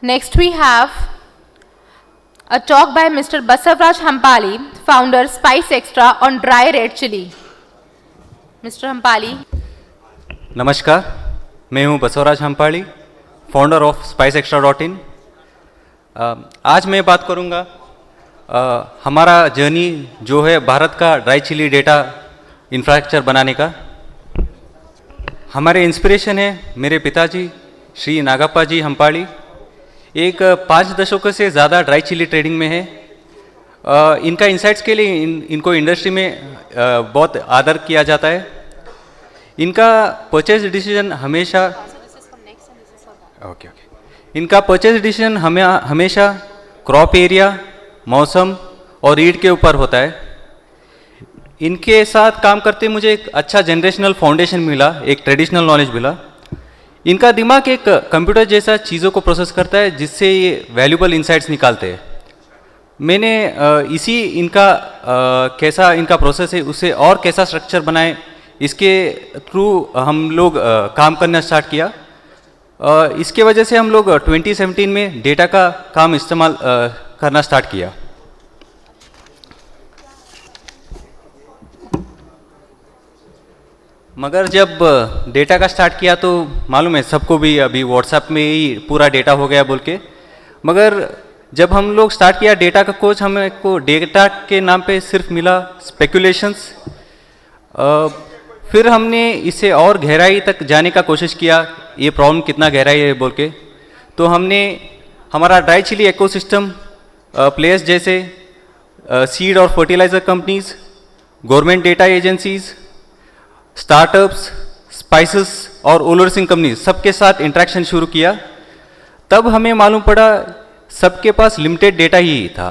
Next we have a talk by Mr. Basavraj Hampali, founder Spice Extra on dry red chili. Mr. Hampali. नमस्कार, मैं हूं Basavaraj हम्पाड़ी, founder of spiceextra.in। आज मैं बात करूंगा हमारा जर्नी जो है भारत का ड्राई चिली डेटा इंफ्रास्ट्रक्चर बनाने का। हमारे इंस्पिरेशन है मेरे पिताजी श्री नागप्पा जी हम्पाड़ी, एक 5 दशकों से ज़्यादा ड्राई चिली ट्रेडिंग में है। इनका इंसाइट्स के लिए इनको इंडस्ट्री में बहुत आदर किया जाता है। इनका परचेज डिसीजन हमेशा इनका परचेज डिसीजन हमेशा क्रॉप एरिया, मौसम और रीड के ऊपर होता है। इनके साथ काम करते मुझे एक अच्छा जनरेशनल फाउंडेशन मिला, एक ट्रेडिशनल नॉलेज मिला। इनका दिमाग एक कंप्यूटर जैसा चीज़ों को प्रोसेस करता है जिससे ये वैल्यूबल इंसाइट्स निकालते हैं। मैंने इसी इनका कैसा इनका प्रोसेस है उसे और कैसा स्ट्रक्चर बनाए, इसके थ्रू हम लोग काम करना स्टार्ट किया। इसके वजह से हम लोग 2017 में डेटा का काम इस्तेमाल करना स्टार्ट किया। मगर जब डेटा का स्टार्ट किया तो मालूम है सबको भी अभी व्हाट्सएप में ही पूरा डेटा हो गया बोल के। मगर जब हम लोग स्टार्ट किया डेटा का खोज, हमको डेटा के नाम पे सिर्फ मिला स्पेकुलेशंस। फिर हमने इसे और गहराई तक जाने का कोशिश किया, ये प्रॉब्लम कितना गहराई है बोल के। तो हमने हमारा ड्राई चिली इकोसिस्टम प्लेयर्स जैसे सीड और fertiliser companies, government data agencies, startups, spices और ओलरसिंग कंपनीज सबके साथ इंटरेक्शन शुरू किया। तब हमें मालूम पड़ा सबके पास लिमिटेड डेटा ही था,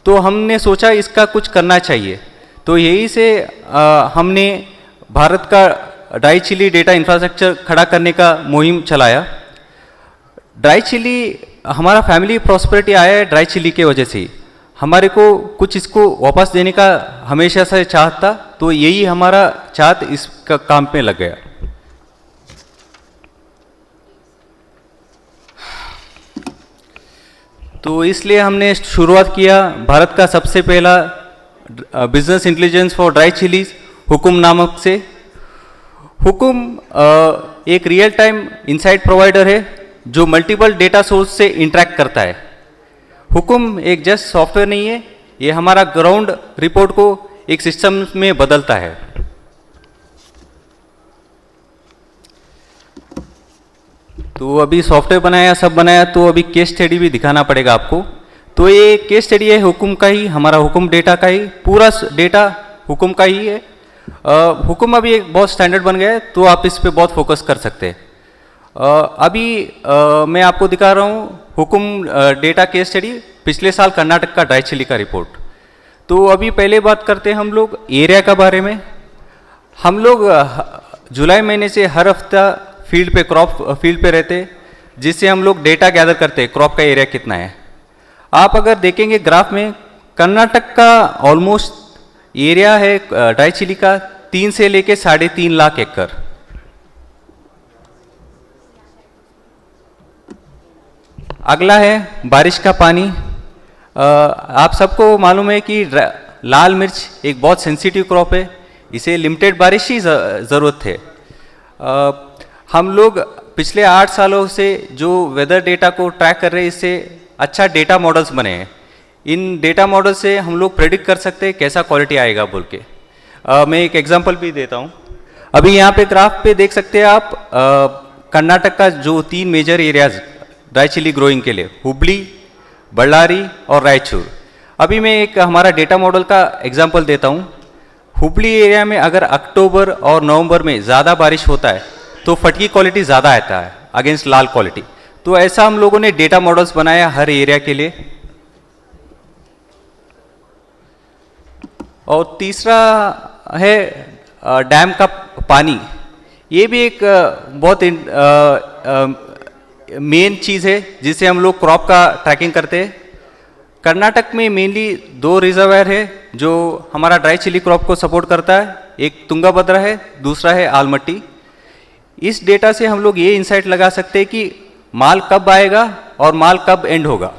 तो हमने सोचा इसका कुछ करना चाहिए। तो यही से हमने भारत का ड्राई चिली डेटा इंफ्रास्ट्रक्चर खड़ा करने का मुहिम चलाया। ड्राई चिली हमारा फैमिली प्रॉस्पेरिटी आया है ड्राई चिली के वजह से ही। हमारे को कुछ इसको वापस देने का हमेशा से चाहत था, तो यही हमारा चाहत इसका काम में लग गया। तो इसलिए हमने शुरुआत किया भारत का सबसे पहला business intelligence for dry chillies Hukum नामक से। हुकुम एक रियल टाइम इंसाइट प्रोवाइडर है जो मल्टीपल डेटा सोर्स से इंटरेक्ट करता है। हुकुम एक जस्ट सॉफ्टवेयर नहीं है, ये हमारा ग्राउंड रिपोर्ट को एक सिस्टम में बदलता है। तो अभी सॉफ्टवेयर बनाया, सब बनाया, तो अभी केस स्टडी भी दिखाना पड़ेगा आपको। तो ये केस स्टडी है हुकुम का ही, हमारा हुकुम डेटा का ही, पूरा डेटा हुकुम का ही है। हुकुम अभी एक बहुत स्टैंडर्ड बन गया है, तो आप इस पे बहुत फोकस कर सकते हैं। अभी मैं आपको दिखा रहा हूँ हुकुम डेटा केस स्टडी पिछले साल कर्नाटक का ड्राई चिली का रिपोर्ट। तो अभी पहले बात करते हैं हम लोग एरिया का बारे में। हम लोग जुलाई महीने से हर हफ्ता फील्ड पे रहते, जिससे हम लोग डेटा गैदर करते हैं क्रॉप का एरिया कितना है। आप अगर देखेंगे ग्राफ में, कर्नाटक का ऑलमोस्ट एरिया है ड्राई चिली का 3 से लेके 3.5 लाख एकड़। अगला है बारिश का पानी। आप सबको मालूम है कि लाल मिर्च एक बहुत सेंसिटिव क्रॉप है, इसे लिमिटेड बारिश ही ज़रूरत है। हम लोग पिछले 8 सालों से जो वेदर डेटा को ट्रैक कर रहे हैं, इससे अच्छा डेटा मॉडल्स बने हैं। इन डेटा मॉडल से हम लोग प्रेडिक्ट कर सकते हैं कैसा क्वालिटी आएगा बोल के। मैं एक एग्जांपल भी देता हूँ। अभी यहाँ पे ग्राफ पे देख सकते हैं आप कर्नाटक का जो 3 major areas dry chilli growing के लिए, हुबली, बल्लारी और रायचूर। अभी मैं एक हमारा डेटा मॉडल का एग्जांपल देता हूँ। हुबली एरिया में अगर अक्टूबर और नवंबर में ज़्यादा बारिश होता है तो फटकी क्वालिटी ज़्यादा आता है अगेंस्ट लाल क्वालिटी। तो ऐसा हम लोगों ने डेटा मॉडल्स बनाया हर एरिया के लिए। और तीसरा है डैम का पानी। ये भी एक बहुत मेन चीज़ है जिससे हम लोग क्रॉप का ट्रैकिंग करते हैं। कर्नाटक में मेनली 2 रिजर्वायर है जो हमारा ड्राई चिली क्रॉप को सपोर्ट करता है। एक तुंगाभद्रा है, दूसरा है आलमट्टी। इस डेटा से हम लोग ये इंसाइट लगा सकते हैं कि माल कब आएगा और माल कब एंड होगा।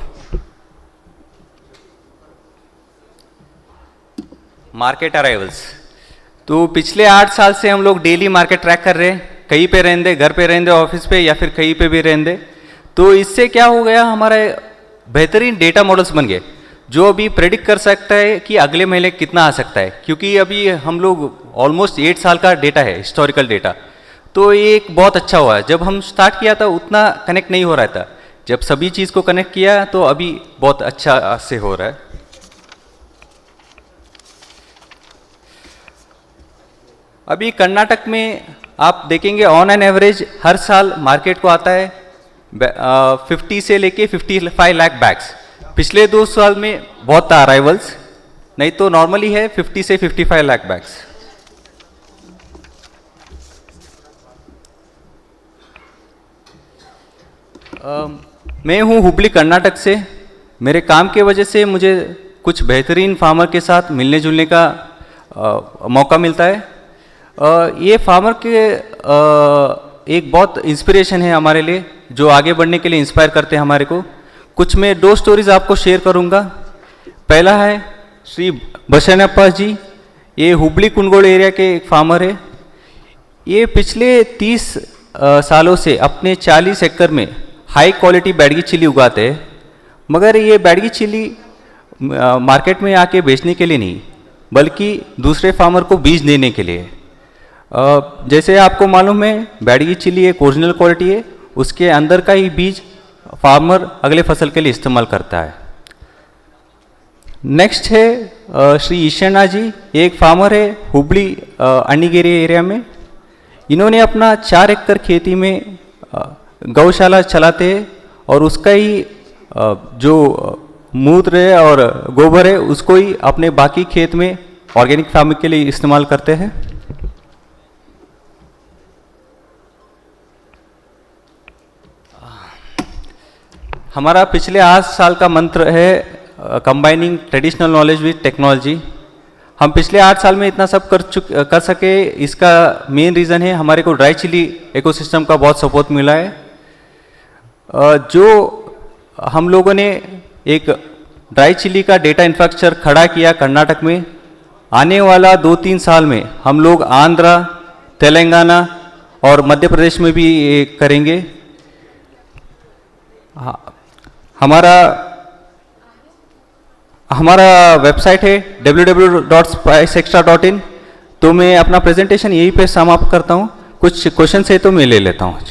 मार्केट अराइवल्स, तो पिछले 8 साल से हम लोग डेली मार्केट ट्रैक कर रहे हैं, कहीं पे रहने, घर पे रहने, ऑफिस पे या फिर कहीं पे भी रहने। तो इससे क्या हो गया, हमारा बेहतरीन डेटा मॉडल्स बन गए जो अभी प्रेडिक्ट कर सकता है कि अगले महीने कितना आ सकता है, क्योंकि अभी हम लोग ऑलमोस्ट 8 साल का डेटा है, हिस्टोरिकल डेटा। तो ये एक बहुत अच्छा हुआ है। जब हम स्टार्ट किया था उतना कनेक्ट नहीं हो रहा था, जब सभी चीज़ को कनेक्ट किया तो अभी बहुत अच्छा से हो रहा है। अभी कर्नाटक में आप देखेंगे ऑन एन एवरेज हर साल मार्केट को आता है 50 से लेके 55 लाख बैग्स। पिछले 2 साल में बहुत था अराइवल्स, नहीं तो नॉर्मली है 50 से 55 लाख बैग्स। मैं हूँ हुबली कर्नाटक से। मेरे काम के वजह से मुझे कुछ बेहतरीन फार्मर के साथ मिलने जुलने का मौका मिलता है। ये फार्मर के एक बहुत इंस्पिरेशन है हमारे लिए, जो आगे बढ़ने के लिए इंस्पायर करते हैं हमारे को। कुछ मैं 2 स्टोरीज आपको शेयर करूंगा। पहला है श्री बसनप्पा जी, ये हुबली कुंडगोल एरिया के एक फार्मर है। ये पिछले 30 सालों से अपने 40 एकड़ में हाई क्वालिटी बैडगी चिली उगाते हैं, मगर ये बैडगी चिली मार्केट में आके बेचने के लिए नहीं, बल्कि दूसरे फार्मर को बीज देने के लिए। जैसे आपको मालूम है बैडगी चिली एक ओरिजिनल क्वालिटी है, उसके अंदर का ही बीज फार्मर अगले फसल के लिए इस्तेमाल करता है। नेक्स्ट है श्री ईशना जी, ये एक फार्मर है हुबली अण्णिगेरी एरिया में। इन्होंने अपना 4 एकड़ खेती में गौशाला चलाते हैं और उसका ही जो मूत्र है और गोबर है उसको ही अपने बाकी खेत में ऑर्गेनिक फार्मिंग के लिए इस्तेमाल करते हैं। हमारा पिछले 8 साल का मंत्र है combining traditional knowledge with technology. हम पिछले 8 साल में इतना सब कर सके, इसका मेन रीज़न है हमारे को ड्राई चिली इकोसिस्टम का बहुत सपोर्ट मिला है। जो हम लोगों ने एक ड्राई चिली का डेटा इंफ्रास्ट्रक्चर खड़ा किया कर्नाटक में, आने वाला 2-3 साल में हम लोग आंध्रा, तेलंगाना और मध्य प्रदेश में भी ये करेंगे। हमारा वेबसाइट है www.spicextra.in। तो मैं अपना प्रेजेंटेशन यहीं पे समाप्त करता हूँ। कुछ क्वेश्चन है तो मैं ले लेता हूँ आज।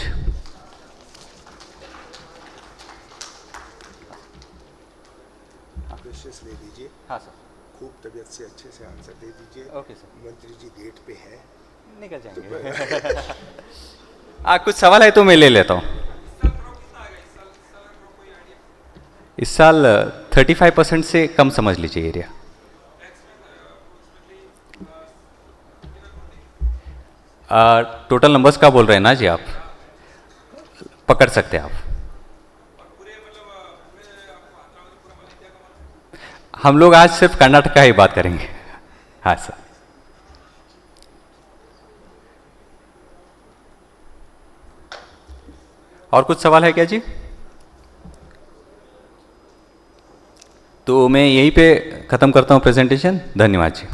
ले लीजिए। हाँ सर, खूब तबीयत से अच्छे से आंसर दे दीजिए। ओके सर, मंत्री जी डेट पे है, निकल जाएंगे। कुछ सवाल है तो मैं ले लेता हूँ। इस साल 35% से कम समझ लीजिए एरिया। टोटल नंबर्स का बोल रहे हैं ना जी, आप पकड़ सकते हैं आप। हम लोग आज सिर्फ कर्नाटक का ही बात करेंगे। हाँ सर। और कुछ सवाल है क्या जी? तो मैं यहीं पे ख़त्म करता हूँ प्रेजेंटेशन। धन्यवाद जी।